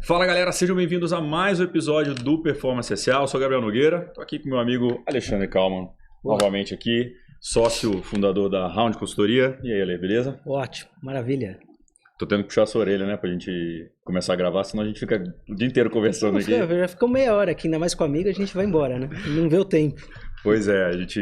Fala galera, sejam bem-vindos a mais um episódio do Performance SA. Eu sou o Gabriel Nogueira, estou aqui com meu amigo Alexandre Kalman, novamente aqui, sócio fundador da Round Consultoria. E aí, Ale, beleza? Ótimo, maravilha. Tô tendo que puxar a sua orelha, né, pra gente começar a gravar, senão a gente fica o dia inteiro conversando aqui. Já ficou meia hora aqui, ainda mais com amigo, a gente vai embora, né? Não vê o tempo. Pois é, a gente,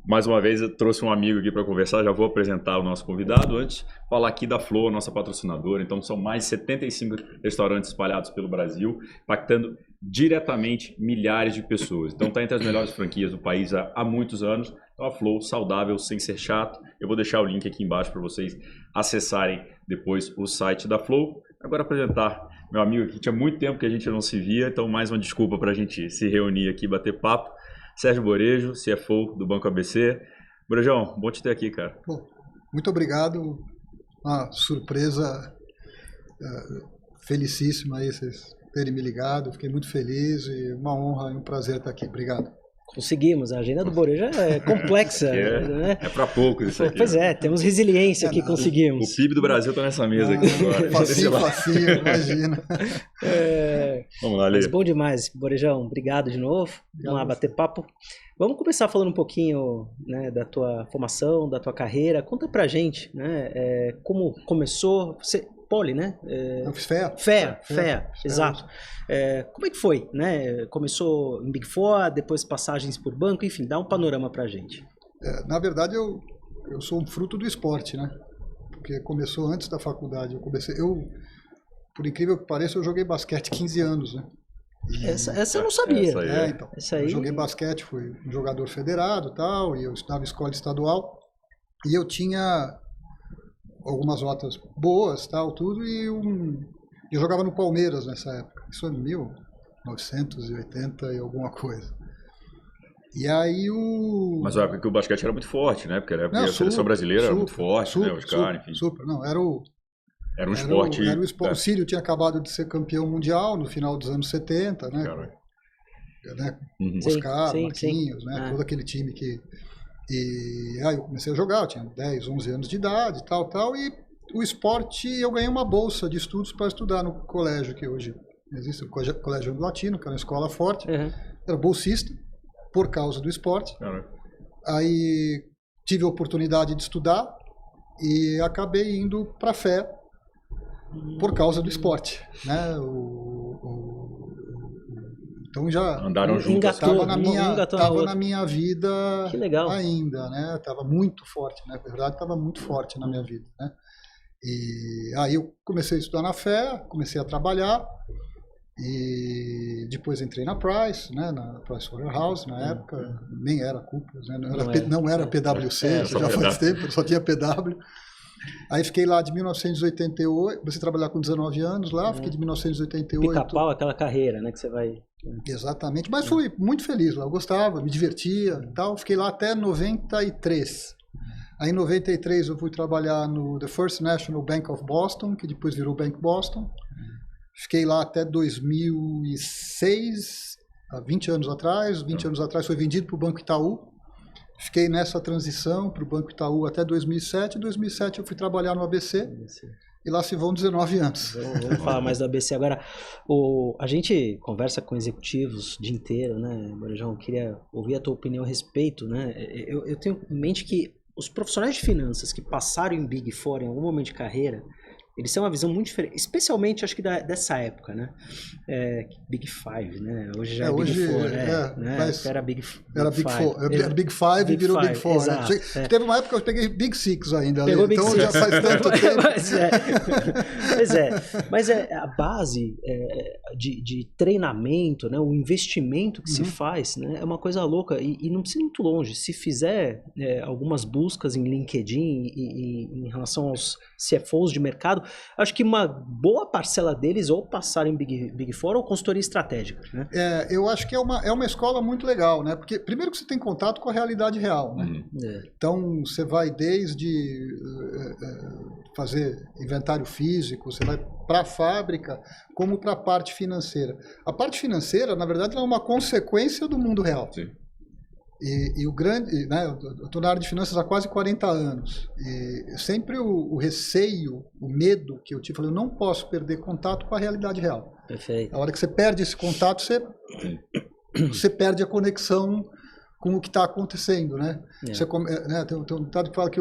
mais uma vez, eu trouxe um amigo aqui para conversar, já vou apresentar o nosso convidado antes, falar aqui da Flow, nossa patrocinadora. Então, são mais de 75 restaurantes espalhados pelo Brasil, impactando diretamente milhares de pessoas. Então, está entre as melhores franquias do país há muitos anos. Então, a Flow, saudável, sem ser chato. Eu vou deixar o link aqui embaixo para vocês acessarem depois o site da Flow. Agora, apresentar meu amigo aqui, tinha muito tempo que a gente não se via, então mais uma desculpa para a gente se reunir aqui e bater papo. Sérgio Borejo, CFO do Banco ABC. Borejão, bom te ter aqui, cara. Bom, muito obrigado. Uma surpresa felicíssima aí vocês terem me ligado. Fiquei muito feliz e uma honra e um prazer estar aqui. Obrigado. Conseguimos, a agenda do Borejo é complexa. Né? É para poucos isso aqui. Pois é, temos resiliência que conseguimos. O PIB do Brasil está nessa mesa aqui agora. Facinho, imagina. Vamos lá, Lê. Mas bom demais, Borejão. Obrigado de novo. Vamos lá bater papo. Vamos começar falando um pouquinho, né, da tua formação, da tua carreira. Conta pra gente, né, como começou. Você, Poli, né? Eu fiz FEA. FEA, exato. Como é que foi, né? Começou em Big Four, depois passagens por banco, enfim, dá um panorama pra gente. Na verdade, eu sou um fruto do esporte, né? Porque começou antes da faculdade. Por incrível que pareça, eu joguei basquete 15 anos, né? Essa eu não sabia. Então, eu joguei basquete, fui um jogador federado e tal, e eu estudava em escola estadual, e eu tinha algumas notas boas, tal, tudo, e eu jogava no Palmeiras nessa época. Isso é 1980 e alguma coisa. E aí Mas a época que o basquete era muito forte, né? Porque a seleção brasileira era muito forte, né? Os caras, enfim. Super, não, era um esporte. Era o esporte. O Sírio tinha acabado de ser campeão mundial no final dos anos 70, né? Oscar, Marquinhos, né? Todo aquele time que... E aí eu comecei a jogar, eu tinha 10, 11 anos de idade, tal, e o esporte, eu ganhei uma bolsa de estudos para estudar no colégio, que hoje existe, o Colégio Latino, que era uma escola forte. Era bolsista, por causa do esporte. Aí tive a oportunidade de estudar e acabei indo para a FEA por causa do esporte, né? Então já andaram juntos, estava na minha vida. Que legal. Ainda, né? Estava muito forte, né? Na verdade, estava muito forte na minha vida, né? E aí eu comecei a estudar na FEA, comecei a trabalhar e depois entrei na Price, né? Na Pricewaterhouse na época, nem era Coopers, né? Não era PwC, já faz tempo, só tinha PW. Aí fiquei lá de 1988, comecei a trabalhar com 19 anos lá, fiquei de 1988... Pica-pau, aquela carreira, né, que você vai... Exatamente, mas fui muito feliz lá, eu gostava, me divertia e tal, fiquei lá até 93. Aí em 93 eu fui trabalhar no The First National Bank of Boston, que depois virou Bank Boston. Fiquei lá até 2006, há 20 anos atrás, 20 anos atrás foi vendido para o Banco Itaú. Fiquei nessa transição para o Banco Itaú até 2007. Em 2007 eu fui trabalhar no ABC e lá se vão 19 anos. Vamos falar mais do ABC agora. A gente conversa com executivos o dia inteiro, né, Borejão? Queria ouvir a tua opinião a respeito, né? Eu tenho em mente que os profissionais de finanças que passaram em Big Four em algum momento de carreira, eles têm uma visão muito diferente, especialmente acho que dessa época, né? Big Five, né? Hoje já é Big Four, né? Era Big Five. Era Big Five e virou Big Four. Exato, né? Teve uma época que eu peguei Big Six ainda. Pegou Big Six. Já faz tanto tempo. Mas a base de treinamento, né? O investimento que se faz, né? É uma coisa louca e não precisa ir muito longe. Se fizer algumas buscas em LinkedIn e em relação aos CFOs de mercado, acho que uma boa parcela deles ou passaram em Big Four ou consultoria estratégica, né? Eu acho que é uma escola muito legal, né? Porque primeiro que você tem contato com a realidade real, né? Então você vai desde fazer inventário físico, você vai para a fábrica, como para a parte financeira. A parte financeira, na verdade, é uma consequência do mundo real. Sim. E o grande, né, eu estou na área de finanças há quase 40 anos, e sempre o receio, o medo que eu tive, eu não posso perder contato com a realidade real. Perfeito. A hora que você perde esse contato, você perde a conexão com o que está acontecendo, né? Você, né, tem um ditado que fala que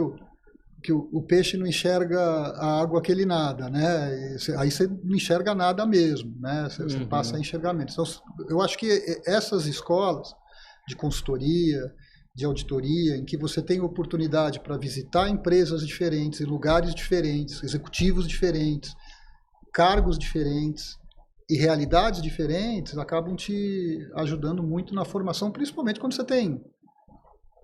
o peixe não enxerga a água que ele nada, né? Aí você não enxerga nada mesmo, né? Você passa a enxergamento. Então, eu acho que essas escolas de consultoria, de auditoria, em que você tem oportunidade para visitar empresas diferentes, em lugares diferentes, executivos diferentes, cargos diferentes e realidades diferentes, acabam te ajudando muito na formação, principalmente quando você tem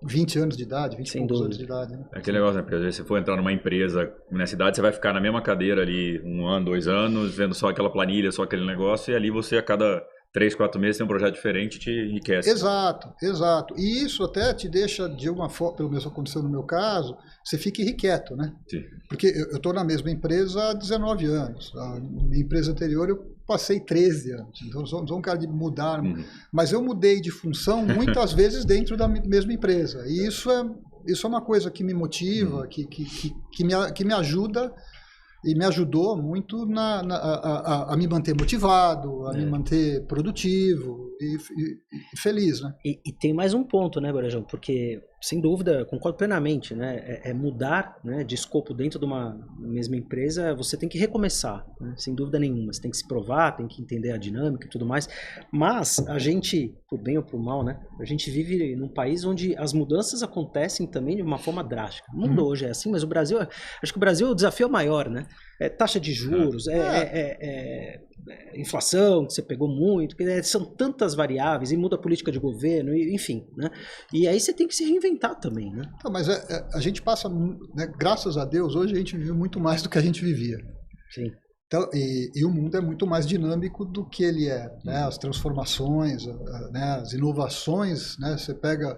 20 anos de idade, 20 e poucos anos de idade. Né? É aquele negócio, né? Porque às vezes você for entrar numa empresa na cidade, você vai ficar na mesma cadeira ali 1 ano, 2 anos, vendo só aquela planilha, só aquele negócio, e ali você a cada 3, 4 meses tem um projeto diferente e te enriquece. Exato, exato. E isso até te deixa, de uma forma, pelo menos aconteceu no meu caso, você fica irrequieto, né? Sim. Porque eu estou na mesma empresa há 19 anos. A minha empresa anterior eu passei 13 anos. Então eu sou um cara de mudar. Mas eu mudei de função muitas vezes dentro da mesma empresa. E isso é uma coisa que me motiva, que me ajuda. E me ajudou muito a me manter motivado, a me manter produtivo e feliz, né? E tem mais um ponto, né, Guarajão? Porque, sem dúvida, concordo plenamente, né? Mudar, né, de escopo dentro de uma mesma empresa, você tem que recomeçar, né? Sem dúvida nenhuma. Você tem que se provar, tem que entender a dinâmica e tudo mais. Mas a gente, por bem ou por mal, né? A gente vive num país onde as mudanças acontecem também de uma forma drástica. O mundo hoje é assim, mas o Brasil, acho que o Brasil é o desafio maior, né? Taxa de juros, inflação, que você pegou muito, são tantas variáveis, e muda a política de governo, enfim, né? E aí você tem que se reinventar também, né? Não, mas a gente passa, né, graças a Deus, hoje a gente vive muito mais do que a gente vivia. Sim. Então, e o mundo é muito mais dinâmico do que ele é, né? As transformações, né? As inovações, né? Você pega,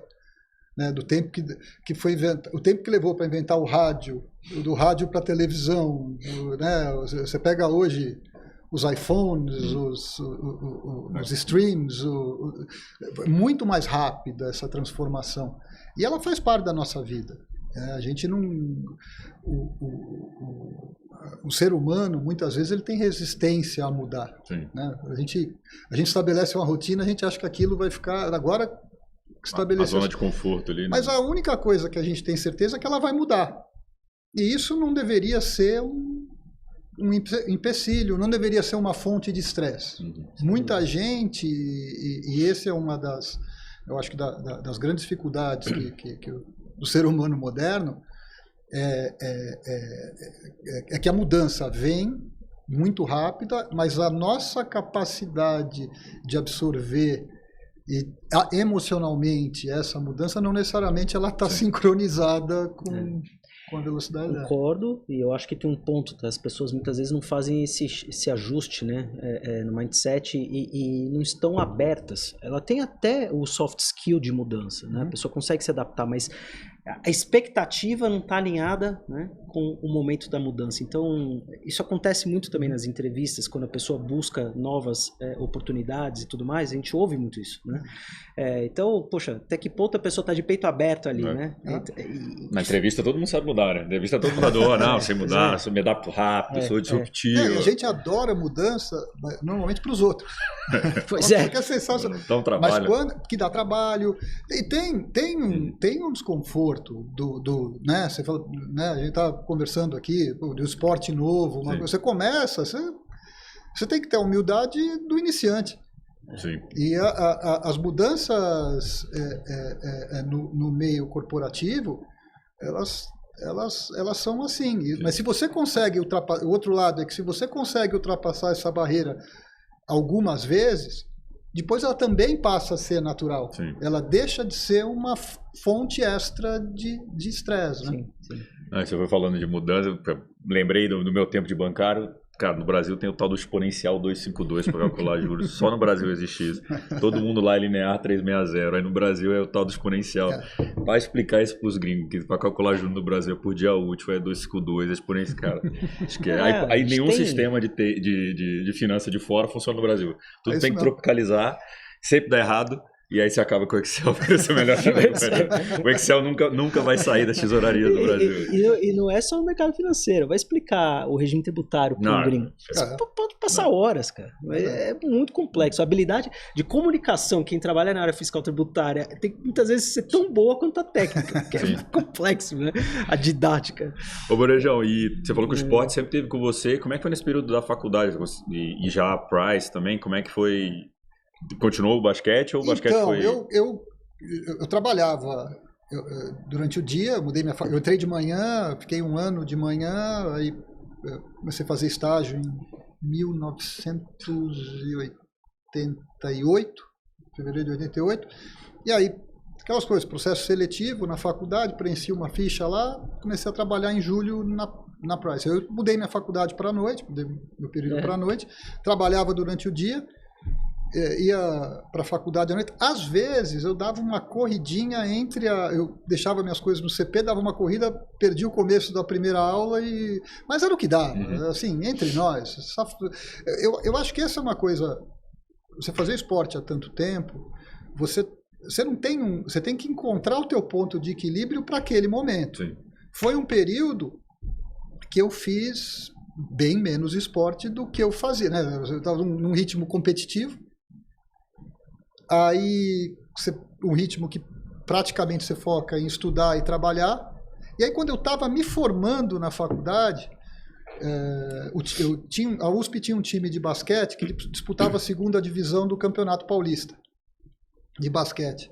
né, do tempo que foi o tempo que levou para inventar o rádio, do rádio para a televisão, né? Você pega hoje os iPhones, os streams, muito mais rápida essa transformação. E ela faz parte da nossa vida. A gente não... O ser humano, muitas vezes, ele tem resistência a mudar. Né? A gente estabelece uma rotina, a gente acha que aquilo vai ficar... Agora, estabelecer... A zona de conforto ali. Né? Mas a única coisa que a gente tem certeza é que ela vai mudar. E isso não deveria ser um empecilho, não deveria ser uma fonte de estresse. Muita gente, e esse é uma das, eu acho que das grandes dificuldades do ser humano moderno, é que a mudança vem muito rápida, mas a nossa capacidade de absorver emocionalmente essa mudança não necessariamente ela está sincronizada com a velocidade. Concordo, e eu acho que tem um ponto, tá? As pessoas muitas vezes não fazem esse ajuste, né, no mindset e não estão abertas. Ela tem até o soft skill de mudança, né? A pessoa consegue se adaptar, mas a expectativa não está alinhada, né, com o momento da mudança. Então, isso acontece muito também nas entrevistas, quando a pessoa busca novas oportunidades e tudo mais, a gente ouve muito isso, né? Então, poxa, até que ponto a pessoa está de peito aberto ali, né? Na entrevista todo mundo sabe mudar, né? Na entrevista todo mundo adora, não, sem mudar, eu me adapto rápido, sou disruptivo. A gente adora mudança, normalmente para os outros. Pois é. Porque é sensacional. Dá um trabalho. Mas que dá trabalho. E tem um desconforto né? Você fala, né? A gente está conversando aqui do esporte novo. Você começa, você tem que ter a humildade do iniciante. Sim. E as mudanças no meio corporativo, elas são assim. Mas se você consegue ultrapassar, o outro lado é que se você consegue ultrapassar essa barreira algumas vezes, depois ela também passa a ser natural. Sim. Ela deixa de ser uma fonte extra de estresse. Né? Sim. Você foi falando de mudança, lembrei do meu tempo de bancário. Cara, no Brasil tem o tal do exponencial 252 para calcular juros. Só no Brasil existe isso. Todo mundo lá é linear 360. Aí no Brasil é o tal do exponencial. Para explicar isso para os gringos, que para calcular juros no Brasil por dia útil é 252, é exponencial. Cara, acho que aí nenhum sistema de finança de fora funciona no Brasil. Tudo tem que tropicalizar, sempre dá errado. E aí você acaba com o Excel, porque você melhor o Excel nunca vai sair das tesourarias do Brasil. E não é só o mercado financeiro. Vai explicar o regime tributário para um gringo. Você pode passar horas, cara. É muito complexo. A habilidade de comunicação, quem trabalha na área fiscal tributária, tem que muitas vezes ser tão boa quanto a técnica, que é muito complexo, né? A didática. Ô, Borejão, e você falou que o esporte sempre teve com você. Como é que foi nesse período da faculdade? E já a Price também, como é que foi... Continuou o basquete ou o basquete foi... eu trabalhava durante o dia, eu entrei de manhã, fiquei 1 ano de manhã, aí comecei a fazer estágio em 1988, fevereiro de 88, e aí aquelas coisas, processo seletivo na faculdade, preenchi uma ficha lá, comecei a trabalhar em julho na Price. Eu mudei minha faculdade para a noite, mudei meu período para a noite, trabalhava durante o dia, ia para a faculdade à noite. Às vezes eu dava uma corridinha eu deixava minhas coisas no CP, dava uma corrida, perdi o começo da primeira aula, mas era o que dava, assim, entre nós. Eu acho que essa é uma coisa, você fazer esporte há tanto tempo, você tem que encontrar o teu ponto de equilíbrio para aquele momento. Sim. Foi um período que eu fiz bem menos esporte do que eu fazia, né? Eu estava num ritmo competitivo, aí um ritmo que praticamente você foca em estudar e trabalhar. E aí quando eu estava me formando na faculdade, a USP tinha um time de basquete que disputava a 2ª divisão do Campeonato Paulista de basquete.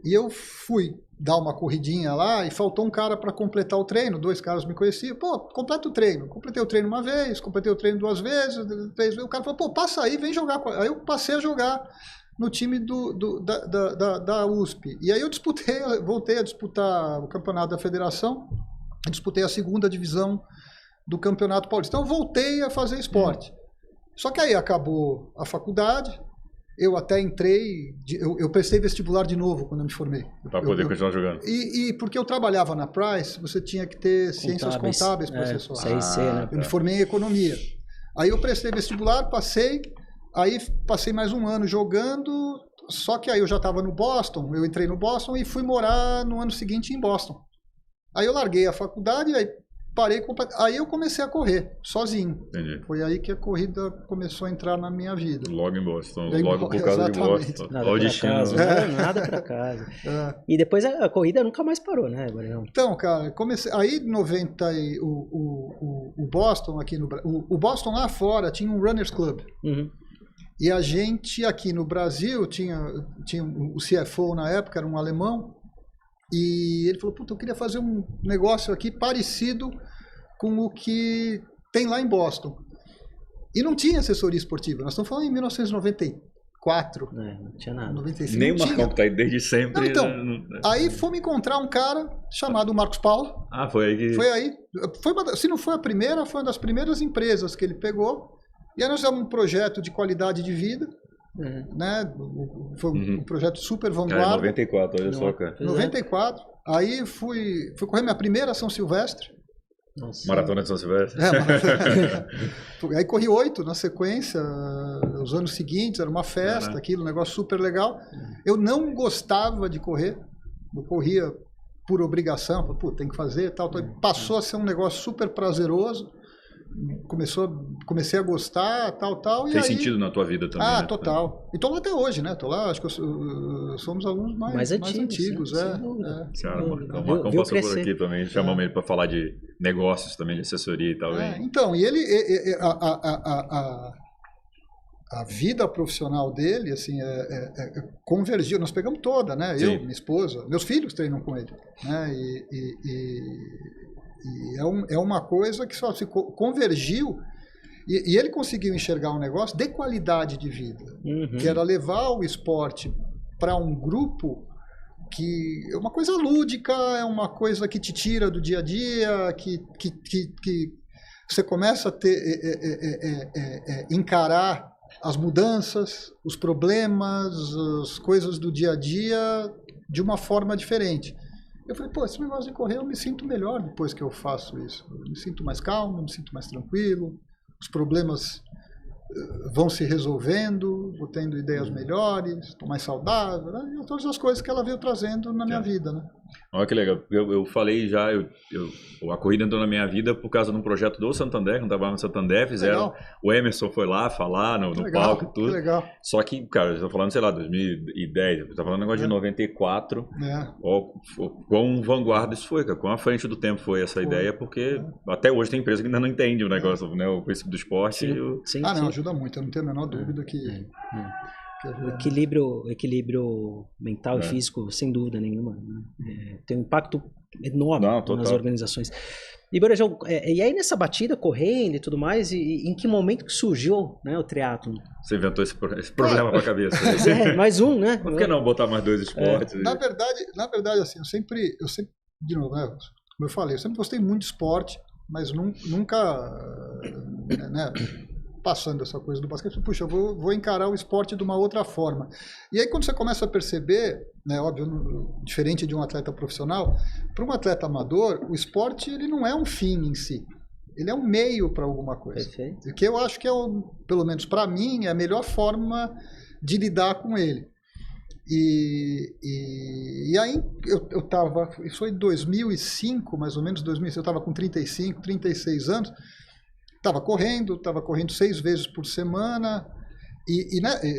E eu fui dar uma corridinha lá e faltou um cara para completar o treino. 2 caras me conheciam. Pô, completa o treino. Completei o treino uma vez, completei o treino 2 vezes, 3 vezes. O cara falou, pô, passa aí, vem jogar. Aí eu passei a jogar no time da USP. E aí eu voltei a disputar o campeonato da federação, disputei a 2ª divisão do Campeonato Paulista. Então eu voltei a fazer esporte. Só que aí acabou a faculdade, eu até entrei, eu prestei vestibular de novo quando eu me formei. Para poder continuar jogando. E porque eu trabalhava na Price, você tinha que ter ciências contábeis processuais. né? Eu me formei em economia. Aí eu prestei vestibular, passei mais 1 ano jogando, só que aí eu já estava no Boston, eu entrei no Boston e fui morar no ano seguinte em Boston. Aí eu larguei a faculdade, aí parei, aí eu comecei a correr, sozinho. Entendi. Foi aí que a corrida começou a entrar na minha vida. Logo em Boston, logo por causa de Boston. Nada pra casa, nada pra casa. E depois a corrida nunca mais parou, né, Borejão? Então, cara, comecei. Aí em 90, o Boston aqui no o Boston lá fora tinha um Runners Club. E a gente aqui no Brasil tinha o CFO na época, era um alemão. E ele falou, puta, eu queria fazer um negócio aqui parecido com o que tem lá em Boston. E não tinha assessoria esportiva. Nós estamos falando em 1994. Não tinha nada. 95, nem o Marcão, que tá aí desde sempre. Não, então, aí fomos encontrar um cara chamado Marcos Paulo. Foi aí que... Foi aí. Se não foi a primeira, foi uma das primeiras empresas que ele pegou. E aí nós fizemos um projeto de qualidade de vida. Né? Foi um projeto super vanguarda. 94, olha só, cara. 94. Aí fui correr minha primeira São Silvestre. Nossa. Maratona de São Silvestre. Aí corri 8 na sequência, os anos seguintes, era uma festa, aquilo, um negócio super legal. Eu não gostava de correr, eu corria por obrigação, tem que fazer, tal. Passou a ser um negócio super prazeroso. Comecei a gostar, tal. Tem sentido na tua vida também, né? Total. E tô lá até hoje, né? Tô lá, acho que somos alunos mais antigos. Cara, o Marcão passou por aqui também, chamamos ele para falar de negócios também, de assessoria e tal. Então, e ele... A vida profissional dele, assim, convergiu. Nós pegamos toda, né? Sim. Eu, minha esposa, meus filhos treinam com ele, né? E é uma coisa que só se convergiu e ele conseguiu enxergar um negócio de qualidade de vida, que era levar o esporte para um grupo que é uma coisa lúdica, é uma coisa que te tira do dia a dia, que você começa a encarar as mudanças, os problemas, as coisas do dia a dia de uma forma diferente. Eu falei, esse negócio de correr eu me sinto melhor depois que eu faço isso. Eu me sinto mais calmo, me sinto mais tranquilo, os problemas vão se resolvendo, tempo tendo ideias melhores, estou mais saudável, né? E todas as coisas que ela veio trazendo na minha vida, né? Olha que legal. Eu falei já, a corrida entrou na minha vida por causa de um projeto do Santander, quando estava no Santander, fizeram, o Emerson foi lá falar no palco e tudo. Que legal. Só que, cara, eu estou falando, sei lá, 2010, eu estou falando um negócio de 94, ó, quão vanguarda isso foi, cara, quão à frente do tempo foi essa ideia, porque até hoje tem empresa que ainda não entende o negócio, né, o princípio do esporte. Sim, não, ajuda muito, eu não tenho a menor dúvida que... O equilíbrio mental e físico, sem dúvida nenhuma, né? Tem um impacto enorme nas organizações. E, Borejão, e aí nessa batida, correndo e tudo mais, e em que momento que surgiu, né, o triatlon? Você inventou esse problema pra cabeça. Mais um, né? Por que não botar mais 2 esportes? Na verdade, assim, eu sempre, de novo, né, como eu falei, eu sempre gostei muito de esporte, mas nunca, né, passando essa coisa do basquete, puxa, eu vou encarar o esporte de uma outra forma. E aí quando você começa a perceber, né, óbvio, diferente de um atleta profissional, para um atleta amador, o esporte ele não é um fim em si. Ele é um meio para alguma coisa. Perfeito. E que eu acho que pelo menos para mim, é a melhor forma de lidar com ele. E aí eu estava, isso foi em 2005, mais ou menos, 2006, eu estava com 35, 36 anos, estava correndo 6 vezes por semana,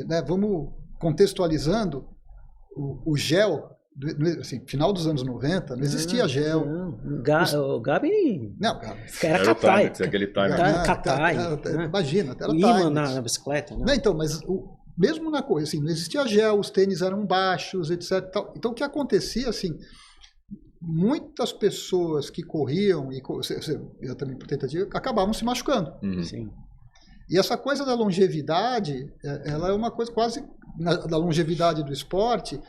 né, vamos contextualizando, o gel, assim, final dos anos 90, não existia gel. O Gabi... Não, era Katai. Aquele time. Katai. Imagina, era imã na bicicleta. Né? Não, então, mas mesmo na corrida, assim, não existia gel, os tênis eram baixos, etc. Então, o que acontecia, assim, muitas pessoas que corriam, eu também por tentativa, acabavam se machucando. Sim. E essa coisa da longevidade, ela é uma coisa quase, da longevidade do esporte,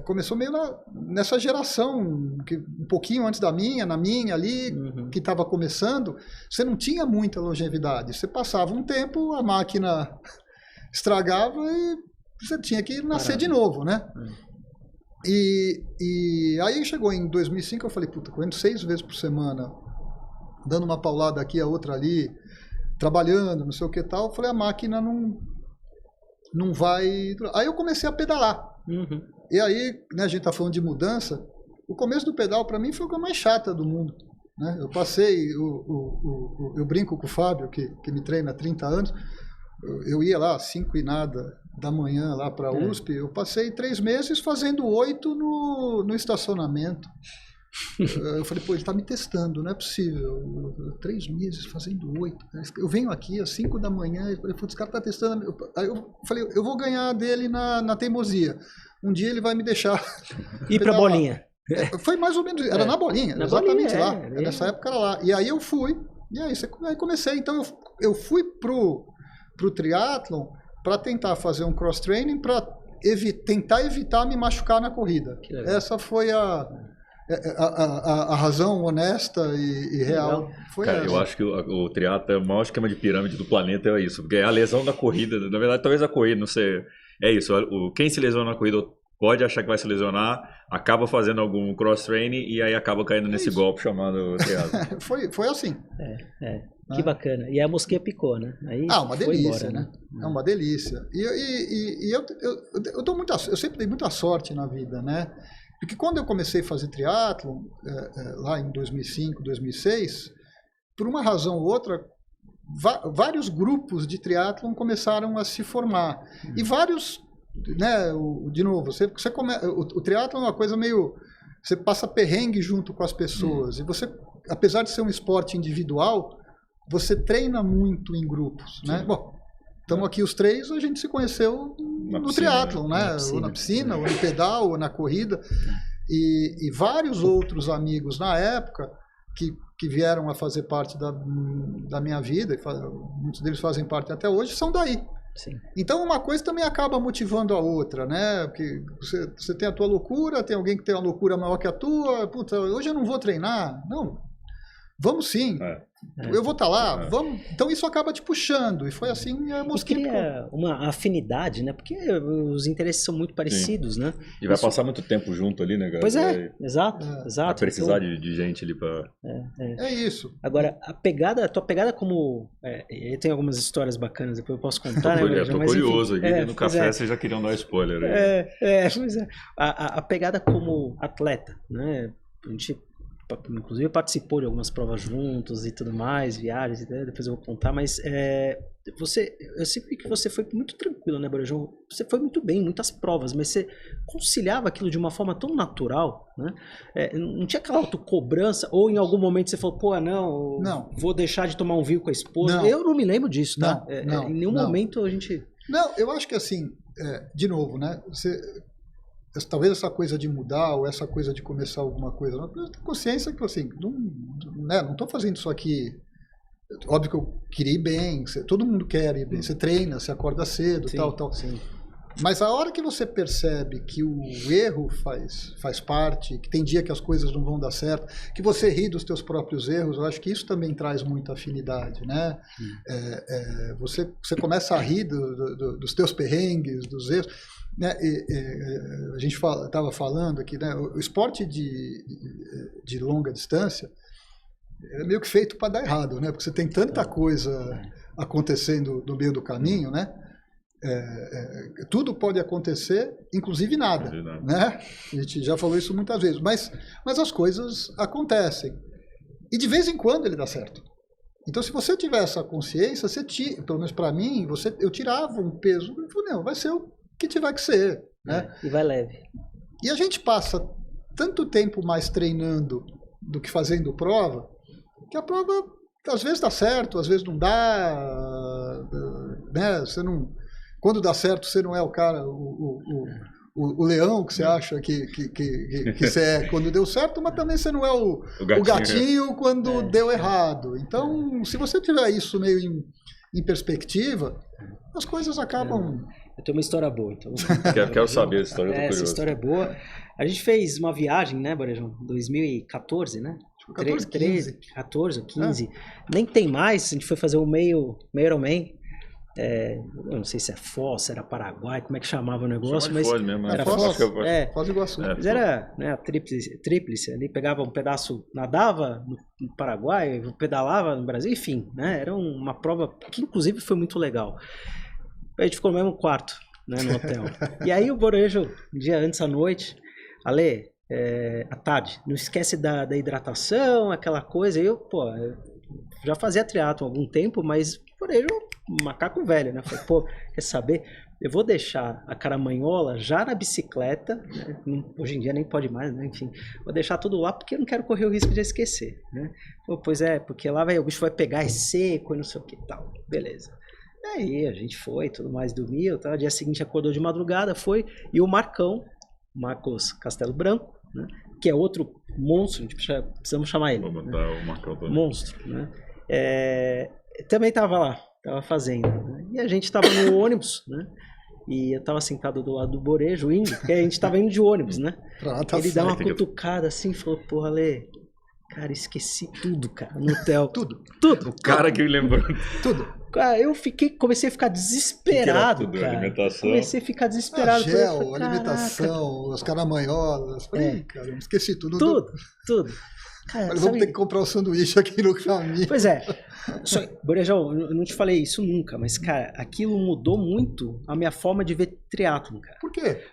começou meio nessa geração, que um pouquinho antes da minha, na minha ali, que estava começando, você não tinha muita longevidade. Você passava um tempo, a máquina estragava e você tinha que nascer de novo, né? E aí chegou em 2005, eu falei, puta, correndo 6 vezes por semana, dando uma paulada aqui, a outra ali, trabalhando, não sei o que tal, eu falei, a máquina não vai... Aí eu comecei a pedalar. E aí, né, a gente tá falando de mudança, o começo do pedal para mim foi a coisa mais chata do mundo, né? Eu passei, eu brinco com o Fábio, que me treina há 30 anos, eu ia lá às 5 e nada da manhã lá para a USP, eu passei 3 meses fazendo 8 no estacionamento. Eu falei, pô, ele está me testando, não é possível. 3 meses fazendo 8. Eu venho aqui às 5 da manhã, eu falei, esse cara está testando. Aí eu falei, eu vou ganhar dele na teimosia. Um dia ele vai me deixar ir para a bolinha. Foi mais ou menos, era na bolinha, exatamente lá. Nessa época era lá. E aí eu fui, e aí comecei. Então eu fui pro triatlon para tentar fazer um cross-training, para tentar evitar me machucar na corrida. Essa foi a razão honesta e real. Foi cara, eu acho que o triatlo é o maior esquema de pirâmide do planeta, é isso. Porque a lesão da corrida, na verdade, talvez a corrida, não sei, é isso. Quem se lesiona na corrida pode achar que vai se lesionar, acaba fazendo algum cross-training e aí acaba caindo nesse golpe chamado triatlo. Foi assim. Que bacana. E a mosquinha picou, né? Aí uma delícia, embora, né? É uma delícia. E eu sempre dei muita sorte na vida, né? Porque quando eu comecei a fazer triatlon, lá em 2005, 2006, por uma razão ou outra, vários grupos de triatlon começaram a se formar. E vários, né, de novo, o triatlon é uma coisa meio... Você passa perrengue junto com as pessoas. E você, apesar de ser um esporte individual, você treina muito em grupos, né? Bom, estamos aqui os 3, a gente se conheceu no triatlon, né? Ou na piscina, ou no pedal, ou na corrida. E vários outros amigos na época que vieram a fazer parte da minha vida, muitos deles fazem parte até hoje, são daí. Sim. Então uma coisa também acaba motivando a outra, né? Porque você tem a tua loucura, tem alguém que tem uma loucura maior que a tua, puta, hoje eu não vou treinar. Não, vamos sim. Eu vou estar lá, vamos. Então isso acaba te puxando. E foi assim a Mosquito. E cria uma afinidade, né? Porque os interesses são muito parecidos, né? E vai passar muito tempo junto ali, né, cara? Pois é, exato. Vai precisar de gente ali pra... É isso. Agora, a tua pegada como... eu tenho algumas histórias bacanas, depois eu posso contar, né? Eu tô curioso aqui, no café vocês já queriam dar spoiler aí. Pois é. A pegada como atleta, né? A gente, inclusive, participou de algumas provas juntos e tudo mais, viagens, né? Depois eu vou contar, mas eu sempre vi que você foi muito tranquilo, né, Borejão? Você foi muito bem em muitas provas, mas você conciliava aquilo de uma forma tão natural, né? Não tinha aquela autocobrança, ou em algum momento você falou, pô, não, vou deixar de tomar um vinho com a esposa. Não. Eu não me lembro disso, tá? Em nenhum não. momento a gente... Não, eu acho que assim, de novo, né? Talvez essa coisa de mudar ou essa coisa de começar alguma coisa, eu tenho consciência que assim, não estou fazendo isso aqui. Óbvio que eu queria ir bem, todo mundo quer ir bem, você treina, você acorda cedo, sim, tal. Sim. Mas a hora que você percebe que o erro faz parte, que tem dia que as coisas não vão dar certo, que você ri dos teus próprios erros, eu acho que isso também traz muita afinidade, né? Você começa a rir dos teus perrengues, dos erros. Né? A gente estava falando aqui, né? O esporte de longa distância é meio que feito para dar errado, né? Porque você tem tanta coisa acontecendo no meio do caminho, né? Tudo pode acontecer, inclusive nada, né? A gente já falou isso muitas vezes, mas as coisas acontecem e de vez em quando ele dá certo. Então, se você tiver essa consciência, pelo menos para mim, eu tirava um peso, eu falei, não, vai ser o que tiver que ser, né? E vai leve. E a gente passa tanto tempo mais treinando do que fazendo prova, que a prova às vezes dá certo, às vezes não dá, né? Você não, quando dá certo, você não é o cara, o leão que você acha que você é quando deu certo, mas também você não é o gatinho quando deu errado. Então, se você tiver isso meio em perspectiva, as coisas acabam... Eu tenho uma história boa, então. Quero saber essa história, eu tô curioso. Essa história é boa. A gente fez uma viagem, né, Borejão? 2014, né? 14 ou 15. Nem tem mais, a gente foi fazer o meio Ironman. Eu não sei se é Foz, se era Paraguai, como é que chamava o negócio, mas... Foz mesmo, era Foz. Foz do Iguaçu. Mas era, né, a tríplice ali, pegava um pedaço, nadava no Paraguai, pedalava no Brasil, enfim, né? Era uma prova que inclusive foi muito legal. A gente ficou no mesmo quarto, né, no hotel. E aí o Borejo, um dia antes à noite, Ale, à tarde, não esquece da hidratação, aquela coisa. Eu já fazia triatlo há algum tempo, mas Borejo, macaco velho, né? Falei, quer saber? Eu vou deixar a caramanhola já na bicicleta, né? Hoje em dia nem pode mais, né? Enfim, vou deixar tudo lá porque eu não quero correr o risco de esquecer, né? Pois é, porque lá o bicho vai pegar, é seco e não sei o que e tal. Beleza. Aí a gente foi, tudo mais, dormiu, tá? Dia seguinte acordou de madrugada, foi, e o Marcos Castelo Branco, né? Que é outro monstro, a gente precisamos chamar ele. Vou botar o Marcão também. Monstro, né? Também estava lá, estava fazendo, né? E a gente estava no ônibus, né? E eu estava sentado do lado do Borejo, indo, porque a gente estava indo de ônibus, né? Ele dá uma cutucada assim e falou, porra, Ale, cara, esqueci tudo, cara, no hotel. Tudo. O cara que me lembrou. Tudo. Cara, comecei a ficar desesperado, tudo, cara. Alimentação. Comecei a ficar desesperado. Gel, alimentação, as caramanholas. Falei, cara, eu esqueci tudo. Tudo. Cara, mas vamos ter que comprar um sanduíche aqui no caminho. Pois é. Borejão, eu não te falei isso nunca, mas, cara, aquilo mudou muito a minha forma de ver triatlon, cara. Por quê?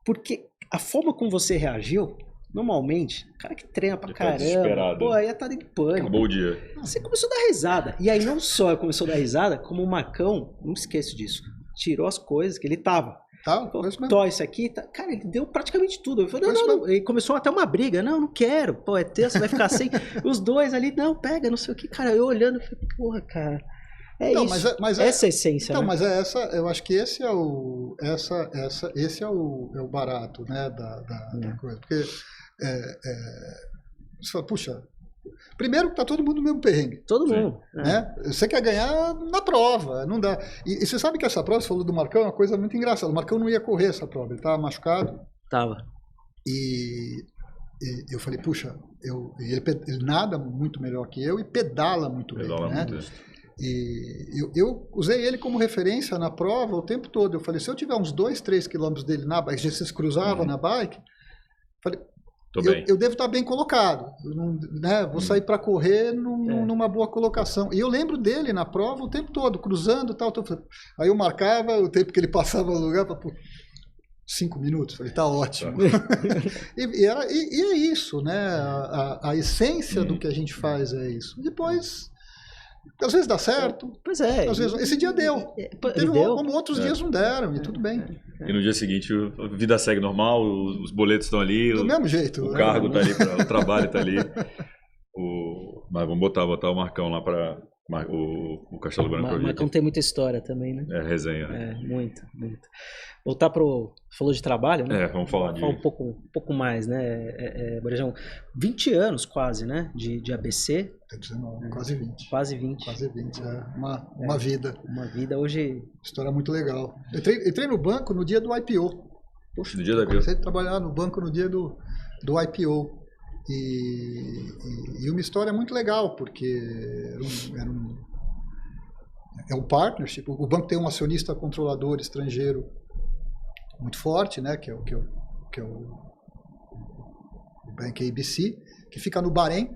Porque a forma como você reagiu, normalmente, o cara que treina pra caramba, ia estar em pânico. Acabou o dia. Você começou a dar risada. E aí não só começou a dar risada, como o Marcão, não esqueço disso, tirou as coisas que ele tava. Isso aqui, tá. Cara, ele deu praticamente tudo. Eu falei, não. E começou até uma briga. Não quero. Pô, é teu, você vai ficar sem. Os dois ali, não, pega, não sei o que. Cara, eu olhando, eu falei, porra, cara. Isso. Essa é a essência. Então, né? Mas eu acho que esse é o barato, né, da coisa. Porque você fala, puxa, primeiro que tá todo mundo no mesmo perrengue. Todo mundo. Né? Você quer ganhar na prova, não dá. E você sabe que essa prova, você falou do Marcão, é uma coisa muito engraçada. O Marcão não ia correr essa prova, ele estava machucado. Tava. E eu falei, puxa, ele nada muito melhor que eu e pedala muito bem, né? E eu usei ele como referência na prova o tempo todo. Eu falei, se eu tiver uns 2, 3 quilômetros dele na bike, a gente se cruzava na bike, falei, eu devo estar bem colocado, né? Vou sair para correr numa boa colocação. E eu lembro dele na prova o tempo todo, cruzando e tal. Aí eu marcava o tempo que ele passava no lugar, 5 minutos, falei, tá ótimo. e é isso, né? A essência do que a gente faz é isso. Depois, às vezes dá certo. Pois é. Às vezes, esse dia deu. Como outros dias não deram, e tudo bem. E no dia seguinte, a vida segue normal, os boletos estão ali. Do mesmo jeito. O cargo tá ali, o trabalho tá ali. Mas vamos botar o Marcão lá para o Castelo Branco. O Marcão tem muita história também, né? É, resenha. Né? Muito. Voltar falou de trabalho, né? Vamos falar um pouco mais, né? Borejão, 20 anos quase, né? De ABC. 19, quase 20. Quase 20. Quase 20, uma vida. Uma vida hoje... História muito legal. Entrei no banco no dia do IPO. Poxa, no dia do IPO. Comecei a trabalhar no banco no dia do IPO. E uma história muito legal, porque é um partnership. O banco tem um acionista controlador estrangeiro muito forte, né, que é o Bank ABC, que fica no Bahrein,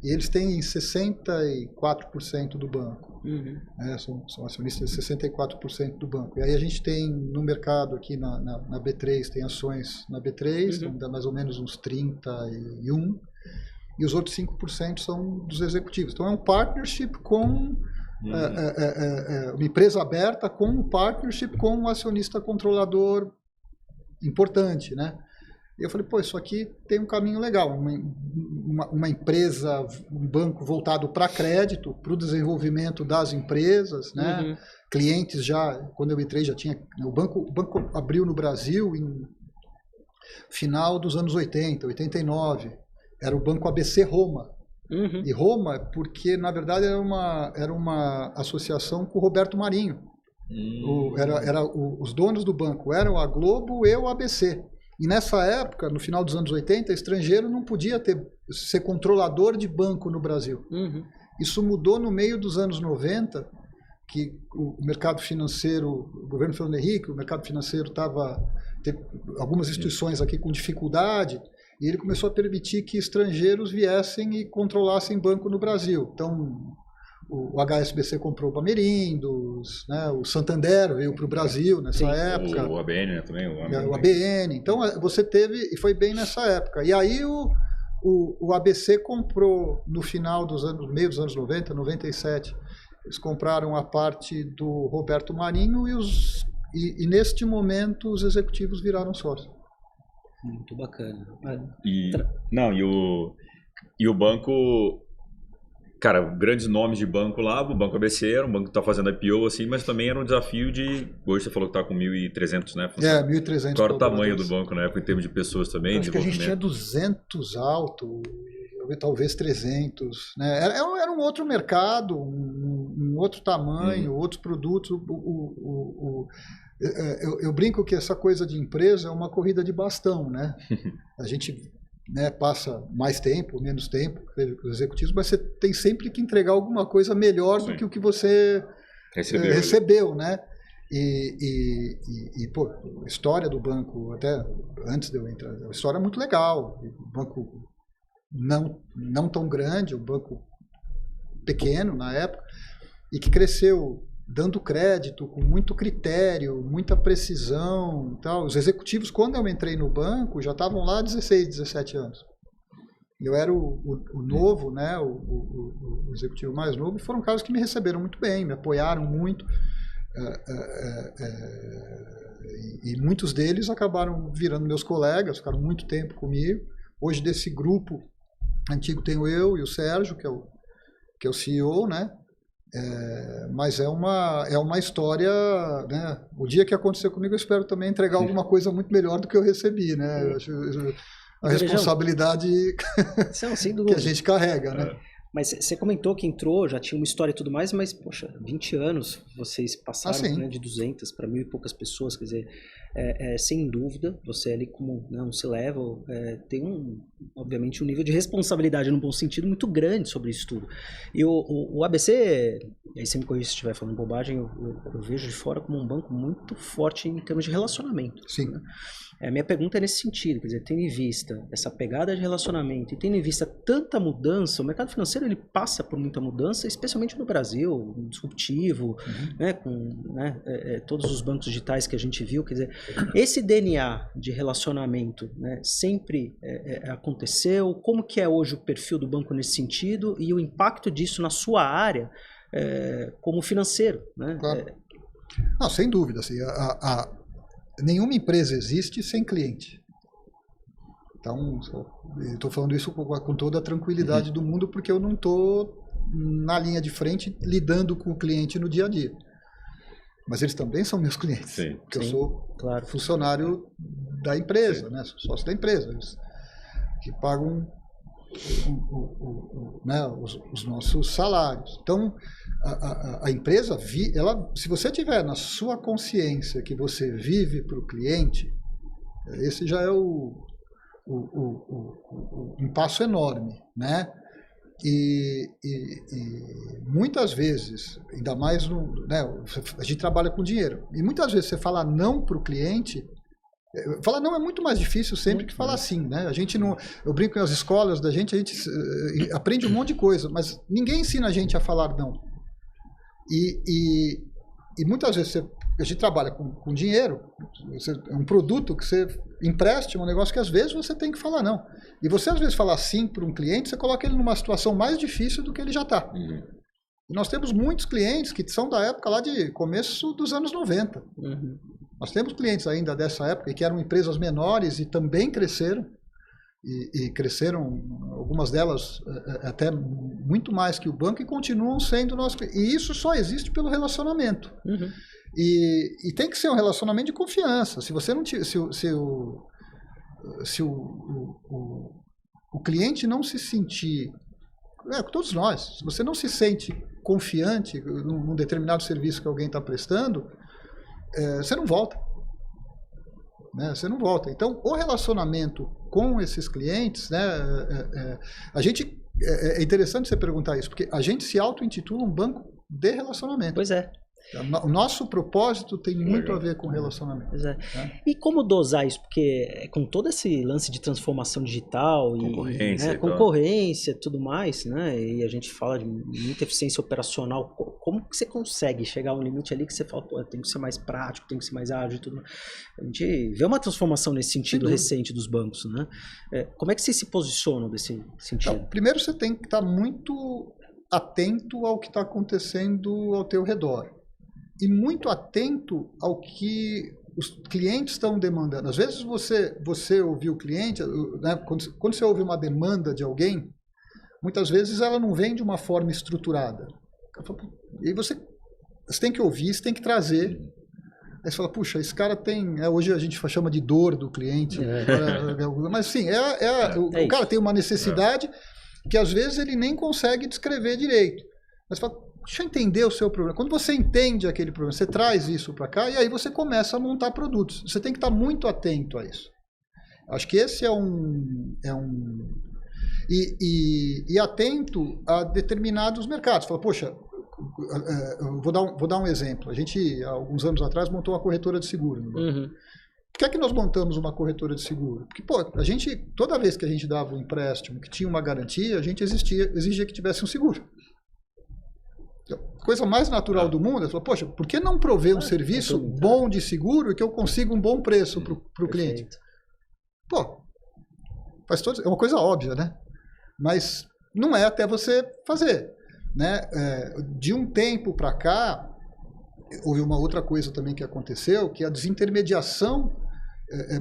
e eles têm 64% do banco. Né, são acionistas de 64% do banco. E aí a gente tem no mercado aqui na B3, tem ações na B3, então dá mais ou menos uns 31%, e os outros 5% são dos executivos. Então é um partnership com uma empresa aberta com um partnership com um acionista controlador importante, né? E eu falei, isso aqui tem um caminho legal, uma empresa, um banco voltado para crédito, para o desenvolvimento das empresas, né? Clientes já, quando eu entrei já tinha, o banco abriu no Brasil em final dos anos 80, 89, era o Banco ABC Roma. E Roma, porque na verdade era uma associação com o Roberto Marinho. Os donos do banco eram a Globo e o ABC. E nessa época, no final dos anos 80, estrangeiro não podia ser controlador de banco no Brasil. Isso mudou no meio dos anos 90, que o mercado financeiro, o governo Fernando Henrique, o mercado financeiro teve algumas instituições aqui com dificuldade, e ele começou a permitir que estrangeiros viessem e controlassem banco no Brasil. Então, o HSBC comprou o Bamerindos, né? O Santander veio para o Brasil nessa época. O ABN, né, também. O ABN. Então, você teve, e foi bem nessa época. E aí o ABC comprou no meio dos anos 90, 97, eles compraram a parte do Roberto Marinho e neste momento os executivos viraram sócios. Muito bacana. E o banco, cara, grandes nomes de banco lá, o Banco ABC era um banco que está fazendo IPO, assim, mas também era um desafio hoje você falou que está com 1.300, né? 1.300. Qual era o tamanho do banco na época, em termos de pessoas também? Acho que a gente tinha 200 alto, talvez 300, né? Era um outro mercado, um outro tamanho, outros produtos. Eu brinco que essa coisa de empresa é uma corrida de bastão, né? A gente, né, passa mais tempo, menos tempo com os executivos, mas você tem sempre que entregar alguma coisa melhor do que o que você recebeu, né? Pô, a história do banco, até antes de eu entrar, a história é muito legal. O banco não tão grande, um banco pequeno na época, e que cresceu dando crédito, com muito critério, muita precisão e tal. Os executivos, quando eu entrei no banco, já estavam lá há 16, 17 anos. Eu era o novo, né, o executivo mais novo, e foram caras que me receberam muito bem, me apoiaram muito. E muitos deles acabaram virando meus colegas, ficaram muito tempo comigo. Hoje, desse grupo antigo, tenho eu e o Sérgio, que é o CEO, né? Mas é uma história, né? O dia que acontecer comigo, eu espero também entregar alguma coisa muito melhor do que eu recebi, né? Eu acho a responsabilidade que a gente carrega, né? Mas você comentou que entrou, já tinha uma história e tudo mais, mas, poxa, 20 anos vocês passaram, né, de 200 para 1.000 e poucas pessoas, quer dizer, sem dúvida, você ali como, né, um C-Level, tem obviamente um nível de responsabilidade, no bom sentido, muito grande sobre isso tudo. E o ABC, aí você me corrige se estiver falando bobagem, eu vejo de fora como um banco muito forte em termos de relacionamento. Sim. Né? A minha pergunta é nesse sentido, quer dizer, tendo em vista essa pegada de relacionamento e tendo em vista tanta mudança, o mercado financeiro ele passa por muita mudança, especialmente no Brasil, disruptivo, né, com todos os bancos digitais que a gente viu, quer dizer, esse DNA de relacionamento, né, sempre aconteceu, como que é hoje o perfil do banco nesse sentido e o impacto disso na sua área como financeiro, né? Claro. Não, sem dúvida, assim, nenhuma empresa existe sem cliente. Então, eu estou falando isso com toda a tranquilidade do mundo, porque eu não estou na linha de frente lidando com o cliente no dia a dia. Mas eles também são meus clientes. Sim. Porque eu sou funcionário da empresa, né? Sou sócio da empresa. Eles que pagam os nossos salários. Então, a empresa, se você tiver na sua consciência que você vive para o cliente, esse já é um passo enorme, né? E muitas vezes, ainda mais a gente trabalha com dinheiro, e muitas vezes você fala não para o cliente. Falar não é muito mais difícil sempre que falar sim, né? A gente não, eu brinco nas escolas da gente, a gente aprende um monte de coisa, mas ninguém ensina a gente a falar não. E muitas vezes a gente trabalha com dinheiro, é um produto que você empresta, um negócio que às vezes você tem que falar não. E você às vezes falar sim para um cliente, você coloca ele numa situação mais difícil do que ele já está. E nós temos muitos clientes que são da época lá de começo dos anos 90. Nós temos clientes ainda dessa época que eram empresas menores e também cresceram, e cresceram, algumas delas até muito mais que o banco, e continuam sendo nossos clientes. E isso só existe pelo relacionamento. E tem que ser um relacionamento de confiança. Se você não se o cliente não se sentir, todos nós, se você não se sente confiante num determinado serviço que alguém está prestando, você não volta. Né? Você não volta. Então, o relacionamento com esses clientes, né, é interessante você perguntar isso, porque a gente se auto-intitula um banco de relacionamento. Pois é. O nosso propósito tem muito a ver com relacionamento. Pois é. Né? E como dosar isso? Porque com todo esse lance de transformação digital e concorrência e tudo mais, né? E a gente fala de muita eficiência operacional, como que você consegue chegar a um limite ali que você fala, pô, tem que ser mais prático, tem que ser mais ágil e tudo mais. A gente vê uma transformação nesse sentido recente dos bancos, né? Como é que vocês se posicionam nesse sentido? Então, primeiro você tem que estar muito atento ao que está acontecendo ao teu redor. E muito atento ao que os clientes estão demandando. Às vezes você ouvir o cliente, né, quando você ouve uma demanda de alguém, muitas vezes ela não vem de uma forma estruturada. E você tem que ouvir, você tem que trazer. Aí você fala, puxa, esse cara tem... hoje a gente chama de dor do cliente. Mas sim, o cara tem uma necessidade que às vezes ele nem consegue descrever direito. Mas você fala, deixa eu entender o seu problema. Quando você entende aquele problema, você traz isso para cá e aí você começa a montar produtos. Você tem que estar muito atento a isso. Acho que esse e atento a determinados mercados. Fala, poxa, eu vou dar um exemplo. A gente, há alguns anos atrás, montou uma corretora de seguro. Por que é que nós montamos uma corretora de seguro? Porque, toda vez que a gente dava um empréstimo que tinha uma garantia, a gente exigia que tivesse um seguro. Coisa mais natural do mundo, é falar, poxa, por que não prover um serviço bom de seguro e que eu consiga um bom preço para o cliente? Pô, é uma coisa óbvia, né? Mas não é até você fazer. Né? De um tempo para cá, houve uma outra coisa também que aconteceu, que a desintermediação,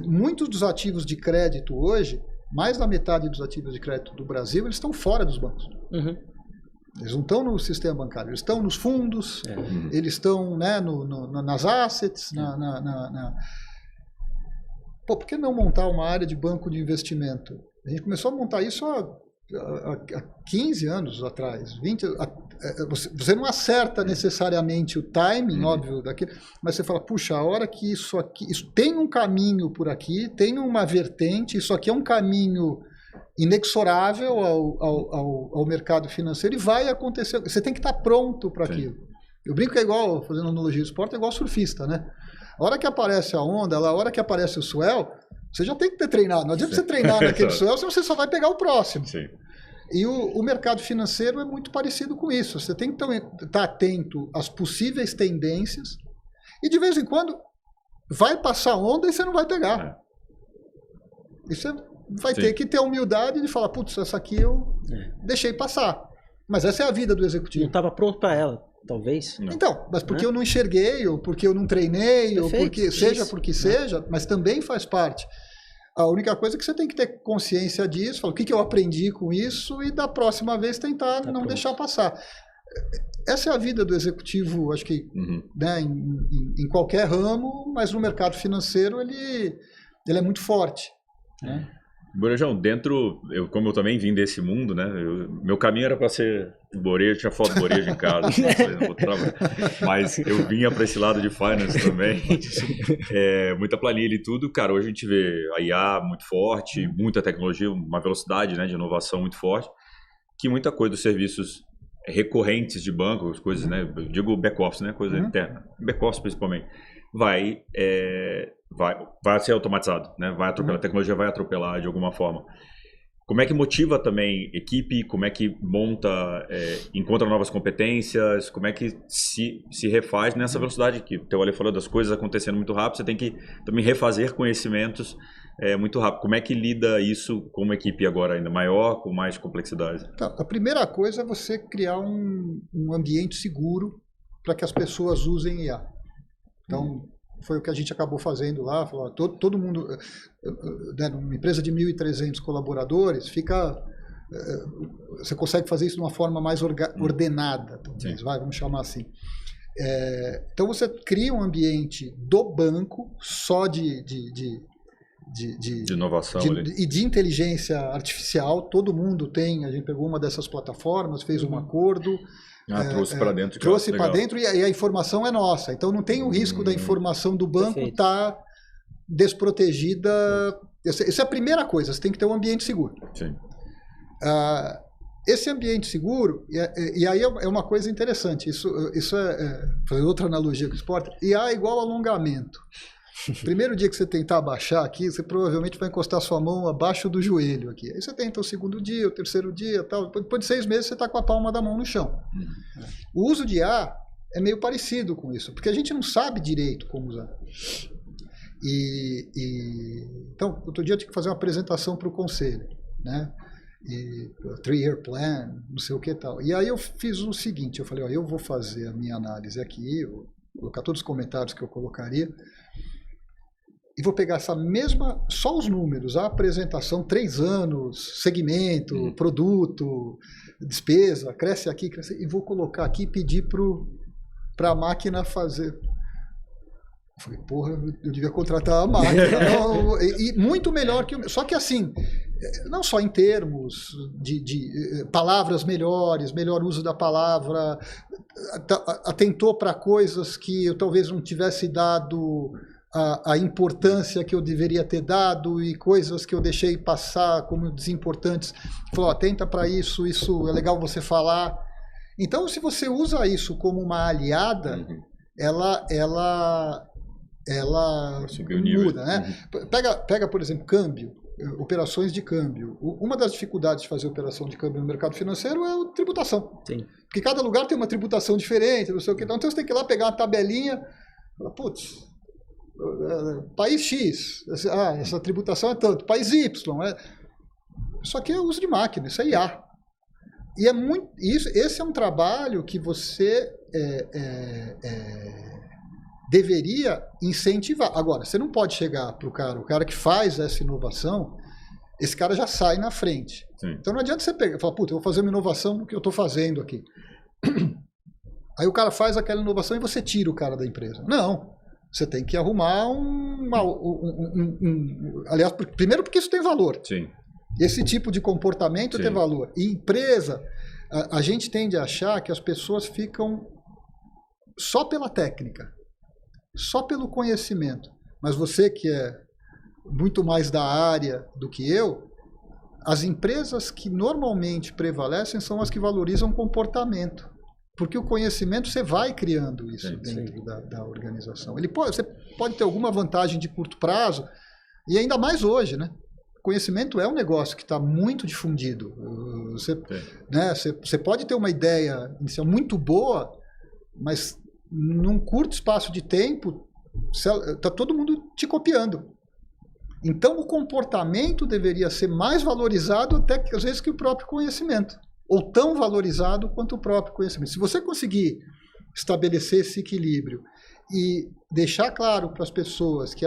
muitos dos ativos de crédito hoje, mais da metade dos ativos de crédito do Brasil, eles estão fora dos bancos. Eles não estão no sistema bancário, eles estão nos fundos, eles estão, né, nas assets. Por que não montar uma área de banco de investimento? A gente começou a montar isso há há 15 anos atrás, 20, você não acerta necessariamente o timing, óbvio, daquilo, mas você fala, puxa, a hora que isso tem um caminho por aqui, tem uma vertente, isso aqui é um caminho inexorável ao mercado financeiro e vai acontecer. Você tem que estar pronto para aquilo. Eu brinco que é igual, fazendo analogia do esporte, é igual surfista, né? A hora que aparece a onda, a hora que aparece o swell, você já tem que ter treinado. Não adianta você treinar naquele swell, senão você só vai pegar o próximo. Sim. E o mercado financeiro é muito parecido com isso. Você tem que estar atento às possíveis tendências e, de vez em quando, vai passar onda e você não vai pegar. E você vai ter que ter a humildade de falar, putz, essa aqui eu deixei passar. Mas essa é a vida do executivo. Não estava pronto para ela, talvez. Não. Então, mas porque eu não enxerguei, ou porque eu não treinei, perfeito, ou porque seja, mas também faz parte. A única coisa é que você tem que ter consciência disso, falar o que eu aprendi com isso e da próxima vez tentar não deixar passar. Essa é a vida do executivo, acho que né, em qualquer ramo, mas no mercado financeiro ele é muito forte. Né? Borejão, como eu também vim desse mundo, né? Meu caminho era para ser borejo, tinha foto de borejo em casa, mas eu vinha para esse lado de finance também, muita planilha e tudo. Cara, hoje a gente vê a IA muito forte, muita tecnologia, uma velocidade, né, de inovação muito forte, que muita coisa dos serviços recorrentes de banco, as coisas, né? Eu digo back-office, né? Coisa interna, back-office principalmente, vai ser automatizado, né? Vai atropelar, a tecnologia vai atropelar de alguma forma. Como é que motiva também equipe? Como é que monta, encontra novas competências? Como é que se refaz nessa velocidade que o teu Ale falou, das coisas acontecendo muito rápido? Você tem que também refazer conhecimentos muito rápido. Como é que lida isso com uma equipe agora ainda maior, com mais complexidade? Então, a primeira coisa é você criar um ambiente seguro para que as pessoas usem IA. Então, foi o que a gente acabou fazendo lá. Falou, todo mundo, né, numa empresa de 1.300 colaboradores, você consegue fazer isso de uma forma mais ordenada, talvez, vamos chamar assim. Então você cria um ambiente do banco só de inovação e de inteligência artificial. Todo mundo tem. A gente pegou uma dessas plataformas, fez um acordo. Trouxe para dentro. Trouxe para dentro e a informação é nossa. Então não tem o risco da informação do banco estar desprotegida. Essa é a primeira coisa. Você tem que ter um ambiente seguro. Sim. Esse ambiente seguro, e aí é uma coisa interessante. Isso fazer outra analogia com o esporte. IA é igual alongamento. Primeiro dia que você tentar abaixar aqui, você provavelmente vai encostar sua mão abaixo do joelho aqui. Aí você tenta o segundo dia, o terceiro dia, tal. Depois de 6 meses você está com a palma da mão no chão. O uso de IA é meio parecido com isso, porque a gente não sabe direito como usar. Então, outro dia eu tinha que fazer uma apresentação para o conselho, né? 3-year plan, não sei o que tal. E aí eu fiz o seguinte, eu falei, eu vou fazer a minha análise aqui, vou colocar todos os comentários que eu colocaria, e vou pegar só os números, a apresentação, 3 anos, segmento, produto, despesa, cresce aqui, e vou colocar aqui e pedir para a máquina fazer. Eu falei, porra, eu devia contratar a máquina. Não, e muito melhor que o... Só que assim, não só em termos de palavras melhores, melhor uso da palavra, atentou para coisas que eu talvez não tivesse dado a importância que eu deveria ter dado e coisas que eu deixei passar como desimportantes. Falou, atenta para isso é legal você falar. Então, se você usa isso como uma aliada, ela muda, né? Pega, por exemplo, câmbio, operações de câmbio. Uma das dificuldades de fazer operação de câmbio no mercado financeiro é a tributação. Sim. Porque cada lugar tem uma tributação diferente, não sei o que. Então você tem que ir lá pegar uma tabelinha, putz, país X, essa tributação é tanto, país Y, isso aqui é uso de máquina, isso é IA. E esse é um trabalho que você deveria incentivar. Agora, você não pode chegar para o cara que faz essa inovação, esse cara já sai na frente. Sim. Então não adianta você pegar e falar, puta, eu vou fazer uma inovação no que eu estou fazendo aqui. Aí o cara faz aquela inovação e você tira o cara da empresa. Não. Você tem que arrumar aliás, primeiro porque isso tem valor. Sim. Esse tipo de comportamento Sim. tem valor. E empresa, a gente tende a achar que as pessoas ficam só pela técnica, só pelo conhecimento. Mas você que é muito mais da área do que eu, as empresas que normalmente prevalecem são as que valorizam comportamento. Porque o conhecimento, você vai criando isso dentro da organização. Você pode ter alguma vantagem de curto prazo, e ainda mais hoje, né? Conhecimento é um negócio que está muito difundido. Você pode ter uma ideia inicial muito boa, mas num curto espaço de tempo, está todo mundo te copiando. Então, o comportamento deveria ser mais valorizado até às vezes que o próprio conhecimento. Ou tão valorizado quanto o próprio conhecimento. Se você conseguir estabelecer esse equilíbrio e deixar claro para as pessoas que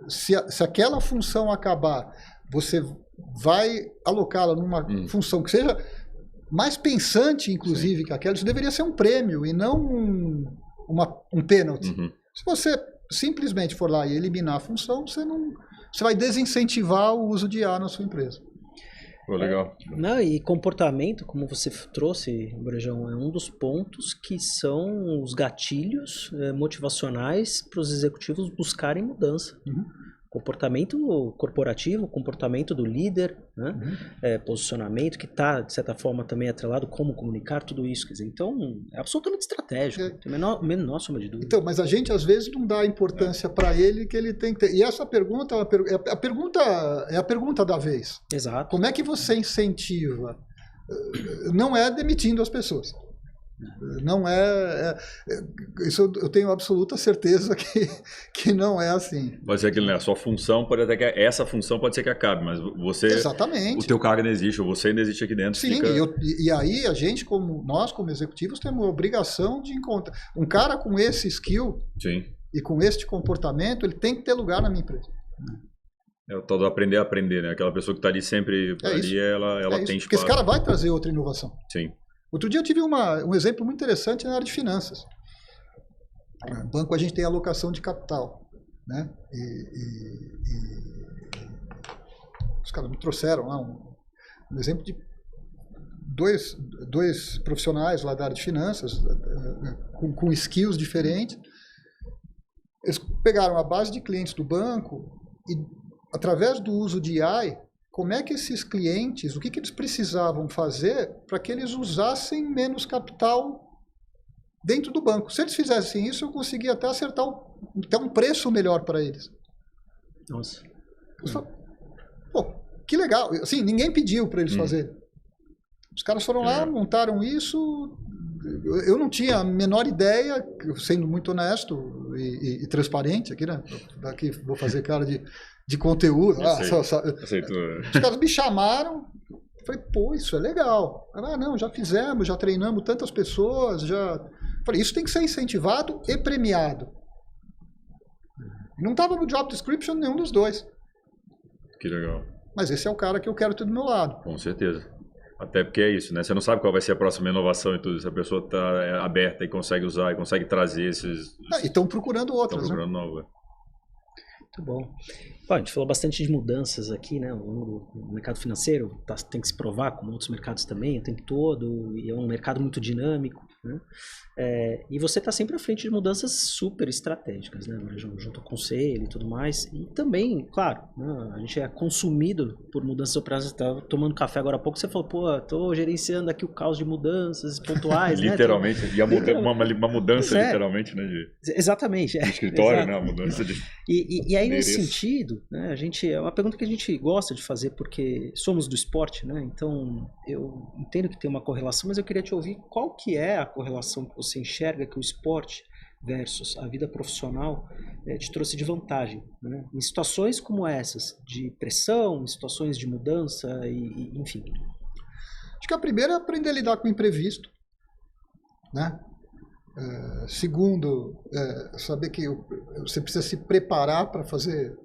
se aquela função acabar, você vai alocá-la numa função que seja mais pensante, inclusive, que aquela, isso deveria ser um prêmio e não um pênalti. Se você simplesmente for lá e eliminar a função, você vai desincentivar o uso de IA na sua empresa. Pô, legal. Não, e comportamento, como você trouxe, Brejão, é um dos pontos que são os gatilhos motivacionais para os executivos buscarem mudança. Comportamento corporativo, comportamento do líder, né? Posicionamento que está, de certa forma, também atrelado, como comunicar, tudo isso. Quer dizer, então, é absolutamente estratégico, tem a menor sombra de dúvida. Então, mas a gente, às vezes, não dá a importância para ele que ele tem que ter. E essa pergunta é a pergunta da vez. Exato. Como é que você incentiva? Não é demitindo as pessoas. Não isso eu tenho absoluta certeza que não é assim. Pode ser aquilo, né? A sua função pode até que essa função pode ser que acabe, mas você, exatamente, o teu cargo ainda existe, ou você ainda existe aqui dentro. Sim, e aí a gente, nós como executivos, temos a obrigação de encontrar um cara com esse skill. Sim. E com este comportamento, ele tem que ter lugar na minha empresa. É o tal do aprender a aprender, né? Aquela pessoa que está ali sempre, ela tem espaço. Porque esse cara vai trazer outra inovação. Sim. Outro dia eu tive um exemplo muito interessante na área de finanças. No banco a gente tem alocação de capital, né? Os caras me trouxeram lá um exemplo de dois profissionais lá da área de finanças com skills diferentes. Eles pegaram a base de clientes do banco e, através do uso de AI, como é que esses clientes, o que eles precisavam fazer para que eles usassem menos capital dentro do banco. Se eles fizessem isso, eu conseguia até acertar até um preço melhor para eles. Nossa. Pô, que legal. Assim, ninguém pediu para eles fazerem. Os caras foram lá, montaram isso. Eu não tinha a menor ideia, sendo muito honesto e transparente aqui, né? Daqui vou fazer cara de conteúdo. Aceitou. Os caras me chamaram, falei, pô, isso é legal. Não, já fizemos, já treinamos tantas pessoas, Falei, isso tem que ser incentivado e premiado. Não estava no job description nenhum dos dois. Que legal. Mas esse é o cara que eu quero ter do meu lado. Com certeza. Até porque é isso, né? Você não sabe qual vai ser a próxima inovação e tudo. Se a pessoa está aberta e consegue usar e consegue trazer esses... E estão procurando outras, Estão procurando né? Muito bom. Bom, a gente falou bastante de mudanças aqui, né? O mercado financeiro tem que se provar, como outros mercados também, o tempo todo, e é um mercado muito dinâmico, né? E você está sempre à frente de mudanças super estratégicas, né? Junto ao conselho e tudo mais. E também, claro, né? A gente é consumido por mudanças operacionais. Você estava tomando café agora há pouco, você falou, pô, estou gerenciando aqui o caos de mudanças pontuais, literalmente, né? Uma mudança, literalmente, né? Exatamente. De escritório, né? Uma mudança de... E aí, nesse sentido, né, é uma pergunta que a gente gosta de fazer porque somos do esporte, né? Então eu entendo que tem uma correlação, mas eu queria te ouvir qual que é a correlação que você enxerga que o esporte versus a vida profissional te trouxe de vantagem, né? Em situações como essas, de pressão, em situações de mudança, enfim. Acho que a primeira é aprender a lidar com o imprevisto, né? Segundo, saber que você precisa se preparar para fazer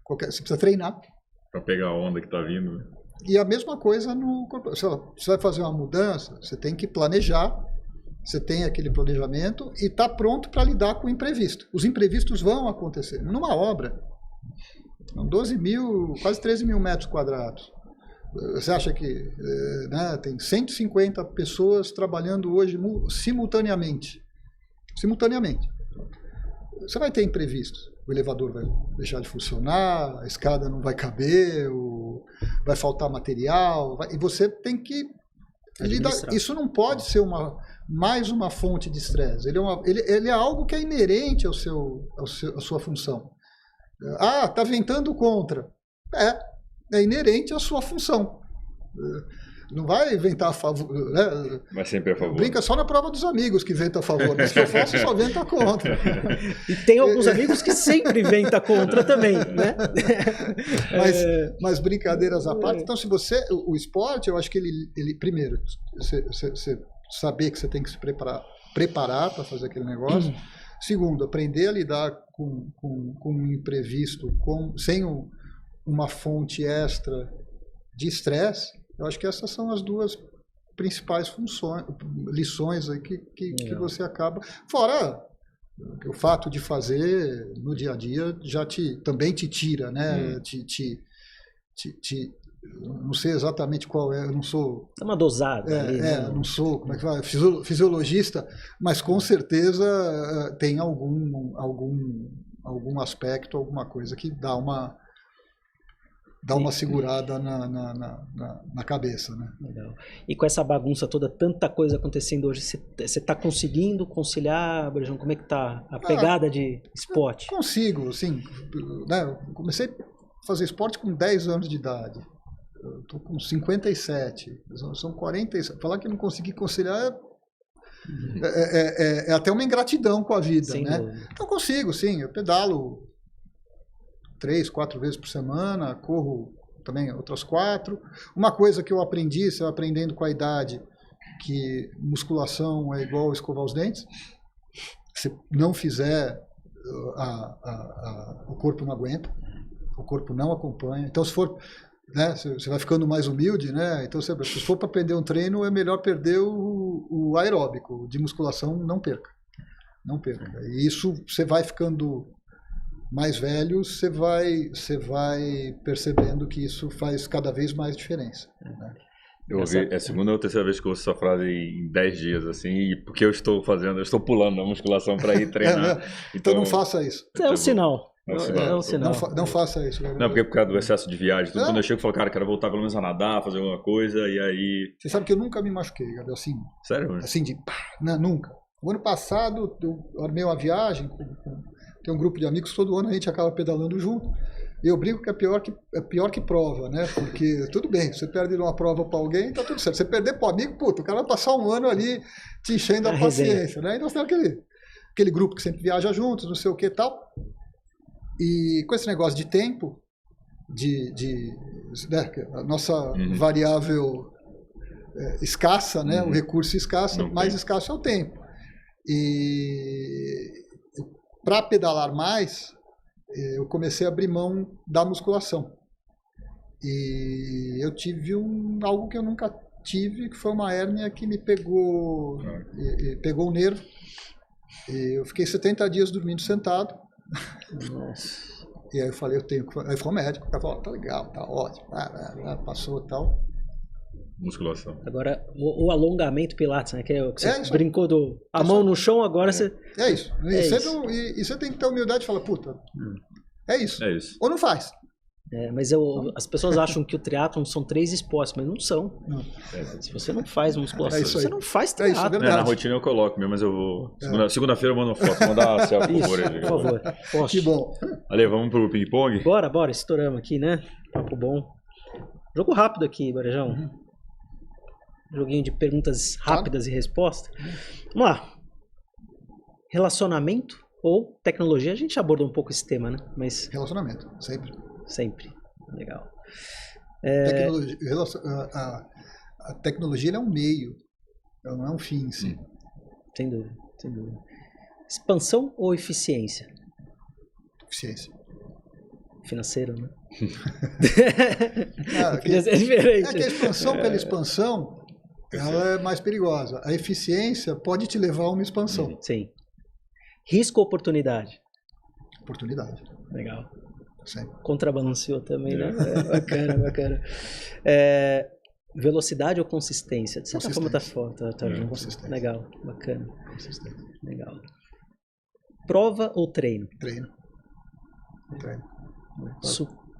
você precisa treinar. Para pegar a onda que está vindo. E a mesma coisa você vai fazer uma mudança, você tem que planejar, você tem aquele planejamento e está pronto para lidar com o imprevisto. Os imprevistos vão acontecer. Numa obra, 12 mil, quase 13 mil metros quadrados. Você acha que né, tem 150 pessoas trabalhando hoje simultaneamente? Você vai ter imprevistos. O elevador vai deixar de funcionar, a escada não vai caber, vai faltar material, e você tem que lidar. Isso não pode ser mais uma fonte de estresse. Ele é algo que é inerente à sua função. Ah, está ventando contra. É inerente à sua função. Não vai ventar a favor. Né? Mas sempre a favor. Brinca só na prova dos amigos que venta a favor, mas que eu faço só venta contra. E tem alguns amigos que sempre venta contra também, né? Mas brincadeiras à parte, então se o esporte, eu acho que ele primeiro, você saber que você tem que se preparar para fazer aquele negócio. Segundo, aprender a lidar com um imprevisto, sem uma fonte extra de estresse. Eu acho que essas são as duas principais lições aí que você acaba. Fora o fato de fazer no dia a dia também te tira, né? Não sei exatamente qual é, eu não sou. É uma dosada. Não sou, como é que vai, fisiologista, mas com certeza tem algum aspecto, alguma coisa que dá uma segurada na cabeça, né? Legal. E com essa bagunça toda, tanta coisa acontecendo hoje, você está conseguindo conciliar, Brejão? Como é que tá a pegada de esporte? Consigo, assim, né? Eu comecei a fazer esporte com 10 anos de idade. Eu estou com 57, são 47. Falar que não consegui conciliar é até uma ingratidão com a vida, sem né? Dúvida. Então consigo, sim, eu pedalo 3, 4 vezes por semana, corro também outras 4. Uma coisa que eu aprendi, você vai aprendendo com a idade, que musculação é igual escovar os dentes. Se não fizer, o corpo não aguenta, o corpo não acompanha. Então, se for, né, você vai ficando mais humilde, né? Então, se for para perder um treino, é melhor perder o aeróbico. De musculação, não perca. Não perca. E isso, você vai ficando mais velho, você vai percebendo que isso faz cada vez mais diferença. Né? Eu ouvi, é a segunda ou terceira vez que eu ouço essa frase em 10 dias, assim, e porque eu estou pulando na musculação para ir treinar. Então não faça isso. É um sinal. É um sinal. Não faça isso. Não, porque por causa do excesso de viagem. Então, quando eu chego, eu falo, cara, quero voltar pelo menos a nadar, fazer alguma coisa, e aí... Você sabe que eu nunca me machuquei, Gabriel, assim. Sério? Assim, não, nunca. O ano passado, eu armei uma viagem tem um grupo de amigos, todo ano a gente acaba pedalando junto. E eu brinco que é pior que prova, né? Porque, tudo bem, você perde uma prova para alguém, tá tudo certo. Você perder para o amigo, puta, o cara vai passar um ano ali te enchendo a paciência, né? Então, você tem aquele grupo que sempre viaja juntos, não sei o que e tal. E com esse negócio de tempo, né? A nossa variável escassa, né? O recurso escasso, mais escasso é o tempo. E para pedalar mais, eu comecei a abrir mão da musculação. E eu tive algo que eu nunca tive, que foi uma hérnia que me pegou o nervo. E eu fiquei 70 dias dormindo sentado. Nossa. E aí eu falei, Aí foi o médico, o cara falou, tá legal, tá ótimo, passou e tal. Musculação. Agora, o alongamento Pilates, né? Que é o que você brincou a mão no chão, agora você... É isso. E você tem que ter humildade e falar, puta, é isso. É isso. Ou não faz. Mas as pessoas acham que o triatlon são 3 esportes, mas não são. Não. Se você não faz musculação, você não faz triatlon. Na rotina eu coloco mesmo, mas eu vou... Segunda-feira eu mando uma foto, vou mandar a selfie por favor. Que bom. Ale, vamos pro ping-pong? Bora, estouramos aqui, né? Papo bom. Jogo rápido aqui, Barejão. Joguinho de perguntas rápidas e respostas. Vamos lá. Relacionamento ou tecnologia? A gente abordou um pouco esse tema, né? Mas... Relacionamento, sempre. Legal. A tecnologia é um meio, ela não é um fim em si. Sem dúvida. Expansão ou eficiência? Eficiência. Financeiro, né? É diferente. Que a expansão pela expansão, ela é mais perigosa. A eficiência pode te levar a uma expansão. Sim. Risco ou oportunidade? Oportunidade. Legal. Sempre. Contrabalanceou também, né? Bacana, bacana. Velocidade ou consistência? De certa forma tá junto. Consistência. Legal, bacana. Consistência. Legal. Prova ou treino? Treino.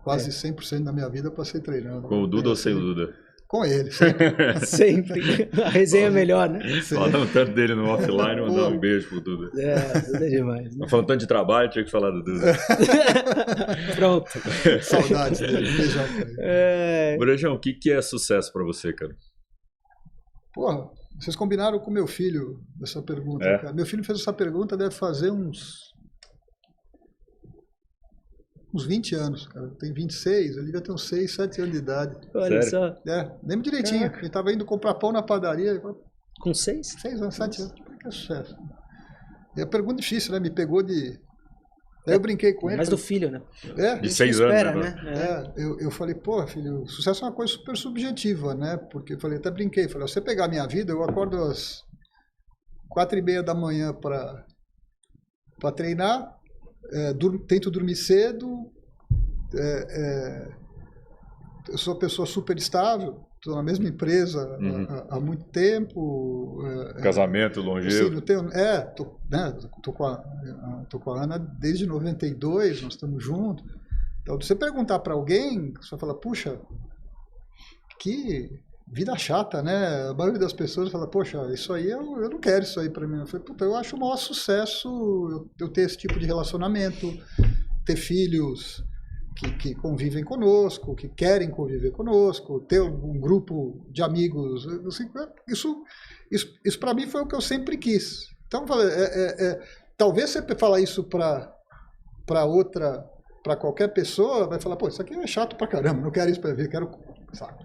Quase 100% da minha vida eu passei treinando. Com o Duda ou sem o Duda? Com ele, sempre. Sempre. A resenha é melhor, né? Falando tanto dele no offline, mandar um beijo pro Duda. Duda é demais. Né? Falando tanto de trabalho, tinha que falar do Duda. Pronto. Saudades dele. Beijão pra ele. Brejão, o que é sucesso pra você, cara? Porra, vocês combinaram com meu filho essa pergunta, cara. Meu filho fez essa pergunta, deve fazer uns 20 anos, cara. Tem 26, ele devia ter uns 6, 7 anos de idade. Olha só. Lembro direitinho. Ele tava indo comprar pão na padaria. Com 6? 6 anos, 7 anos. Que sucesso. E a pergunta difícil, né? Me pegou de... Daí eu brinquei com ele. Mais do filho, né? De 6 anos, espera, né? Eu falei, pô, filho, sucesso é uma coisa super subjetiva, né? Porque eu falei, até brinquei. Falei, você pegar a minha vida, eu acordo às 4:30 da manhã para treinar. Tento dormir cedo, eu sou uma pessoa super estável, estou na mesma empresa há muito tempo. Casamento longevo. Tô com a Ana desde 92, nós estamos juntos. Então, se você perguntar para alguém, você vai falar, puxa, que vida chata, né? A maioria das pessoas fala, poxa, isso aí eu não quero isso aí para mim. Eu falei, puta, eu acho o maior sucesso eu ter esse tipo de relacionamento, ter filhos que convivem conosco, que querem conviver conosco, ter um grupo de amigos. Assim, isso para mim foi o que eu sempre quis. Então, talvez você falar isso para qualquer pessoa, vai falar, pô, isso aqui é chato pra caramba, não quero isso para ver, quero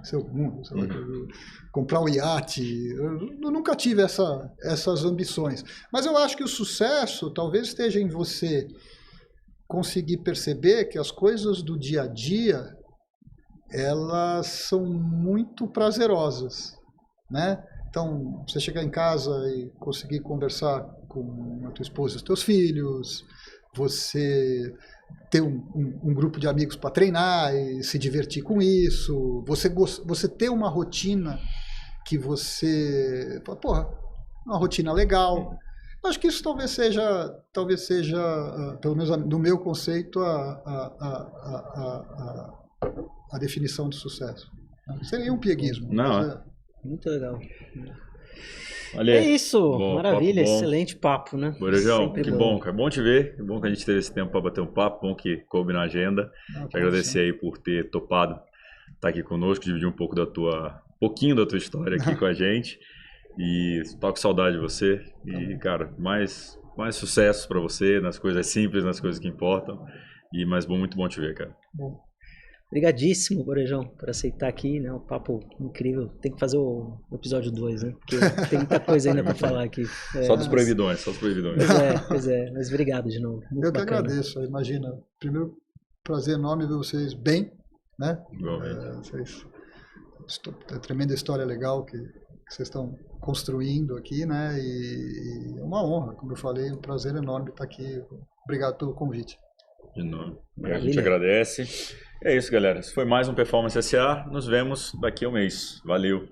ser o mundo, comprar um iate. Eu nunca tive essas ambições. Mas eu acho que o sucesso talvez esteja em você conseguir perceber que as coisas do dia a dia, elas são muito prazerosas, né? Então, você chegar em casa e conseguir conversar com a tua esposa e os teus filhos, você ter um grupo de amigos para treinar e se divertir com isso, você ter uma rotina que você fala, porra, uma rotina legal. Acho que isso talvez seja pelo menos no meu conceito, a definição de sucesso. Seria um pieguismo. Não, muito legal. Olha, é isso, maravilha, excelente papo, né? Borejão, que bom, cara. Bom te ver, que bom que a gente teve esse tempo para bater um papo, bom que coube na agenda. Te agradecer aí por ter topado estar aqui conosco, dividir um pouquinho da tua história aqui com a gente. E tô com saudade de você. E, cara, mais sucesso para você nas coisas simples, nas coisas que importam. E muito bom te ver, cara. Bom. Obrigadíssimo, Borejão, por aceitar aqui, né? Um papo incrível. Tem que fazer o episódio 2, né? Porque tem muita coisa ainda para falar aqui. Só dos proibidões, só dos proibidões. Pois é. Mas obrigado de novo. Muito eu bacana. Que agradeço. Imagina, primeiro prazer enorme ver vocês bem, né? Igualmente. Tremenda história legal que vocês estão construindo aqui, né? E é uma honra, como eu falei, um prazer enorme estar aqui. Obrigado pelo convite. De novo. A gente agradece. É isso, galera. Esse foi mais um Performance SA. Nos vemos daqui a um mês. Valeu.